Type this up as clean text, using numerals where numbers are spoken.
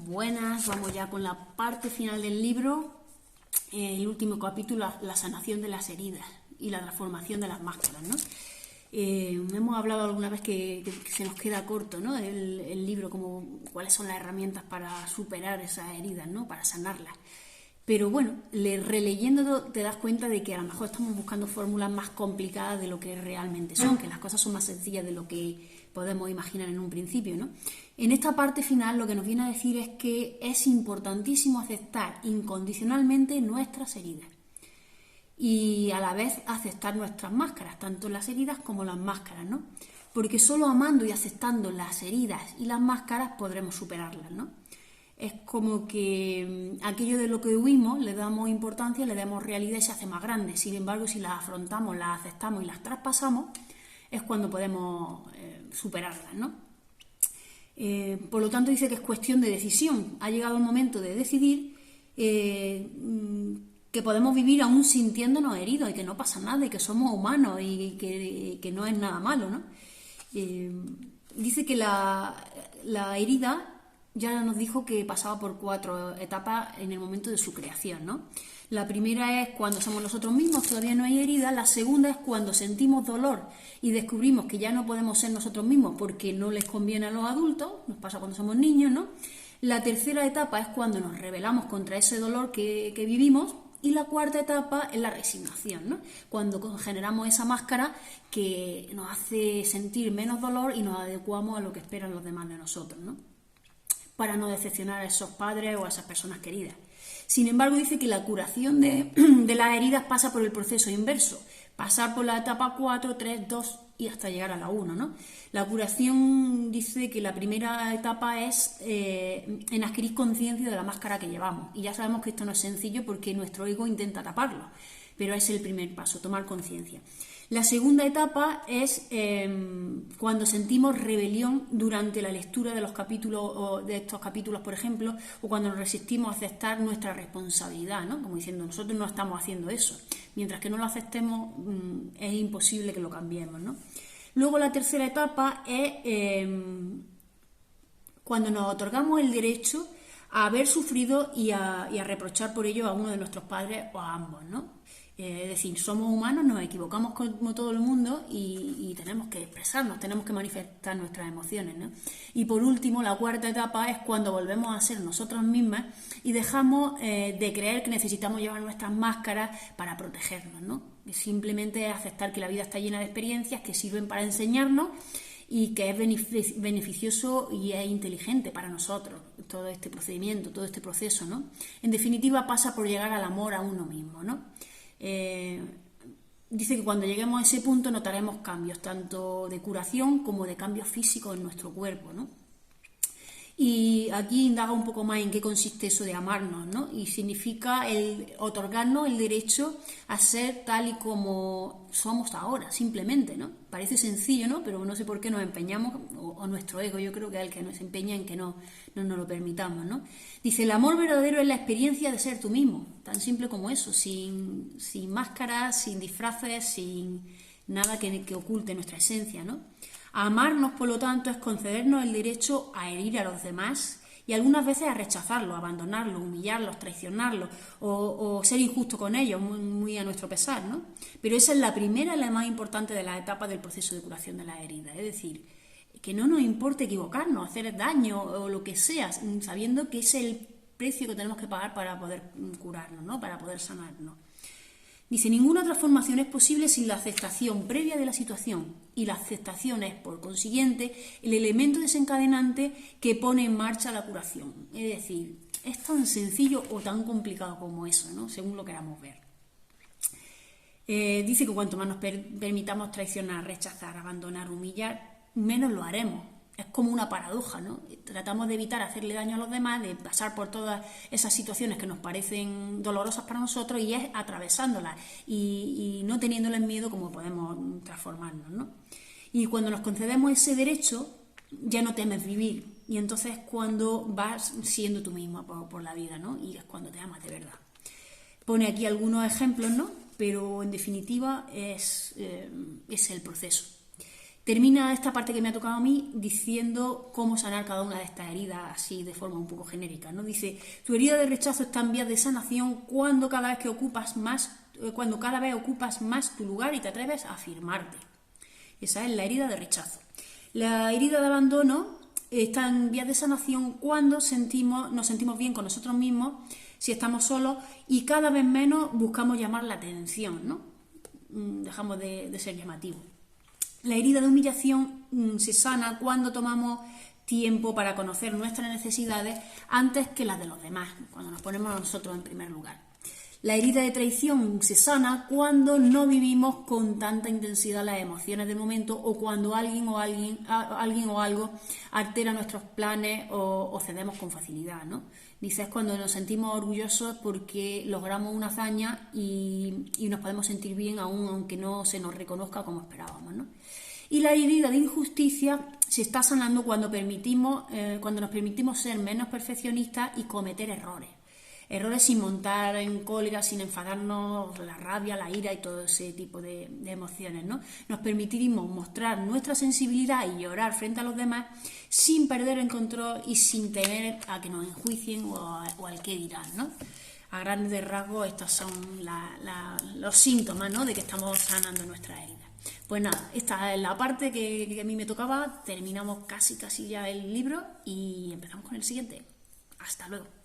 Buenas, vamos ya con la parte final del libro, el último capítulo, la sanación de las heridas y la transformación de las máscaras, ¿no? Hemos hablado alguna vez que se nos queda corto, ¿no? El libro, como cuáles son las herramientas para superar esas heridas, ¿no? Para sanarlas. Pero bueno, releyéndolo te das cuenta de que a lo mejor estamos buscando fórmulas más complicadas de lo que realmente son, que las cosas son más sencillas de lo que podemos imaginar en un principio, ¿no? En esta parte final lo que nos viene a decir es que es importantísimo aceptar incondicionalmente nuestras heridas y a la vez aceptar nuestras máscaras, tanto las heridas como las máscaras, ¿no? Porque solo amando y aceptando las heridas y las máscaras podremos superarlas, ¿no? Es como que aquello de lo que huimos le damos importancia, le damos realidad y se hace más grande. Sin embargo, si las afrontamos, las aceptamos y las traspasamos, es cuando podemos superarlas, ¿no? Por lo tanto, dice que es cuestión de decisión. Ha llegado el momento de decidir que podemos vivir aún sintiéndonos heridos y que no pasa nada y que somos humanos y que no es nada malo, ¿no? Dice que la herida ya nos dijo que pasaba por 4 etapas en el momento de su creación, ¿no? La primera es cuando somos nosotros mismos, todavía no hay herida. La segunda es cuando sentimos dolor y descubrimos que ya no podemos ser nosotros mismos porque no les conviene a los adultos, nos pasa cuando somos niños, ¿no? La tercera etapa es cuando nos rebelamos contra ese dolor que vivimos. Y la cuarta etapa es la resignación, ¿no? Cuando generamos esa máscara que nos hace sentir menos dolor y nos adecuamos a lo que esperan los demás de nosotros, ¿no? Para no decepcionar a esos padres o a esas personas queridas. Sin embargo, dice que la curación de las heridas pasa por el proceso inverso, pasar por la etapa 4, 3, 2 y hasta llegar a la 1, ¿no? La curación dice que la primera etapa es en adquirir conciencia de la máscara que llevamos. Y ya sabemos que esto no es sencillo porque nuestro ego intenta taparlo, pero es el primer paso, tomar conciencia. La segunda etapa es cuando sentimos rebelión durante la lectura de los capítulos, o de estos capítulos, por ejemplo, o cuando nos resistimos a aceptar nuestra responsabilidad, ¿no? Como diciendo, nosotros no estamos haciendo eso. Mientras que no lo aceptemos, es imposible que lo cambiemos, ¿no? Luego la tercera etapa es cuando nos otorgamos el derecho a haber sufrido y a reprochar por ello a uno de nuestros padres o a ambos, ¿no? Es decir, somos humanos, nos equivocamos como todo el mundo y tenemos que expresarnos, tenemos que manifestar nuestras emociones, ¿no? Y por último, la cuarta etapa es cuando volvemos a ser nosotros mismas y dejamos de creer que necesitamos llevar nuestras máscaras para protegernos, ¿no? Simplemente aceptar que la vida está llena de experiencias que sirven para enseñarnos y que es beneficioso y es inteligente para nosotros todo este procedimiento, todo este proceso, ¿no? En definitiva, pasa por llegar al amor a uno mismo, ¿no? Dice que cuando lleguemos a ese punto notaremos cambios tanto de curación como de cambios físicos en nuestro cuerpo, ¿no? Y aquí indaga un poco más en qué consiste eso de amarnos, ¿no? Y significa el otorgarnos el derecho a ser tal y como somos ahora, simplemente, ¿no? Parece sencillo, ¿no? Pero no sé por qué nos empeñamos, o nuestro ego, yo creo que es el que nos empeña en que no nos lo permitamos, ¿no? Dice, el amor verdadero es la experiencia de ser tú mismo, tan simple como eso, sin máscaras, sin disfraces, sin nada que oculte nuestra esencia, ¿no? Amarnos, por lo tanto, es concedernos el derecho a herir a los demás y algunas veces a rechazarlos, abandonarlos, humillarlos, traicionarlos o ser injusto con ellos, muy a nuestro pesar, ¿no? Pero esa es la primera y la más importante de las etapas del proceso de curación de las heridas, es decir, que no nos importe equivocarnos, hacer daño o lo que sea, sabiendo que ese es el precio que tenemos que pagar para poder curarnos, ¿no? Para poder sanarnos. Dice, ninguna transformación es posible sin la aceptación previa de la situación y la aceptación es, por consiguiente, el elemento desencadenante que pone en marcha la curación. Es decir, es tan sencillo o tan complicado como eso, ¿no? Según lo queramos ver. Dice que cuanto más nos permitamos traicionar, rechazar, abandonar, humillar, menos lo haremos. Es como una paradoja, ¿no? Tratamos de evitar hacerle daño a los demás, de pasar por todas esas situaciones que nos parecen dolorosas para nosotros y es atravesándolas y no teniéndoles miedo como podemos transformarnos, ¿no? Y cuando nos concedemos ese derecho, ya no temes vivir y entonces es cuando vas siendo tú misma por la vida, ¿no? Y es cuando te amas de verdad. Pone aquí algunos ejemplos, ¿no? Pero en definitiva es el proceso. Termina esta parte que me ha tocado a mí diciendo cómo sanar cada una de estas heridas así de forma un poco genérica, ¿no? Dice, tu herida de rechazo está en vías de sanación cuando cada vez ocupas más tu lugar y te atreves a afirmarte. Esa es la herida de rechazo. La herida de abandono está en vías de sanación cuando nos sentimos bien con nosotros mismos, si estamos solos, y cada vez menos buscamos llamar la atención, ¿no? Dejamos de ser llamativos. La herida de humillación se sana cuando tomamos tiempo para conocer nuestras necesidades antes que las de los demás, cuando nos ponemos a nosotros en primer lugar. La herida de traición se sana cuando no vivimos con tanta intensidad las emociones del momento o cuando alguien o algo altera nuestros planes o cedemos con facilidad, ¿no? Dice, es cuando nos sentimos orgullosos porque logramos una hazaña y nos podemos sentir bien aunque no se nos reconozca como esperábamos, ¿no? Y la herida de injusticia se está sanando cuando nos permitimos ser menos perfeccionistas y cometer errores. Errores sin montar en cólera, sin enfadarnos, la rabia, la ira y todo ese tipo de emociones, ¿no? Nos permitimos mostrar nuestra sensibilidad y llorar frente a los demás sin perder el control y sin temer a que nos enjuicien o al qué dirán, ¿no? A grandes rasgos estos son los síntomas, ¿no? De que estamos sanando nuestra herida. Pues nada, esta es la parte que a mí me tocaba. Terminamos casi ya el libro y empezamos con el siguiente. Hasta luego.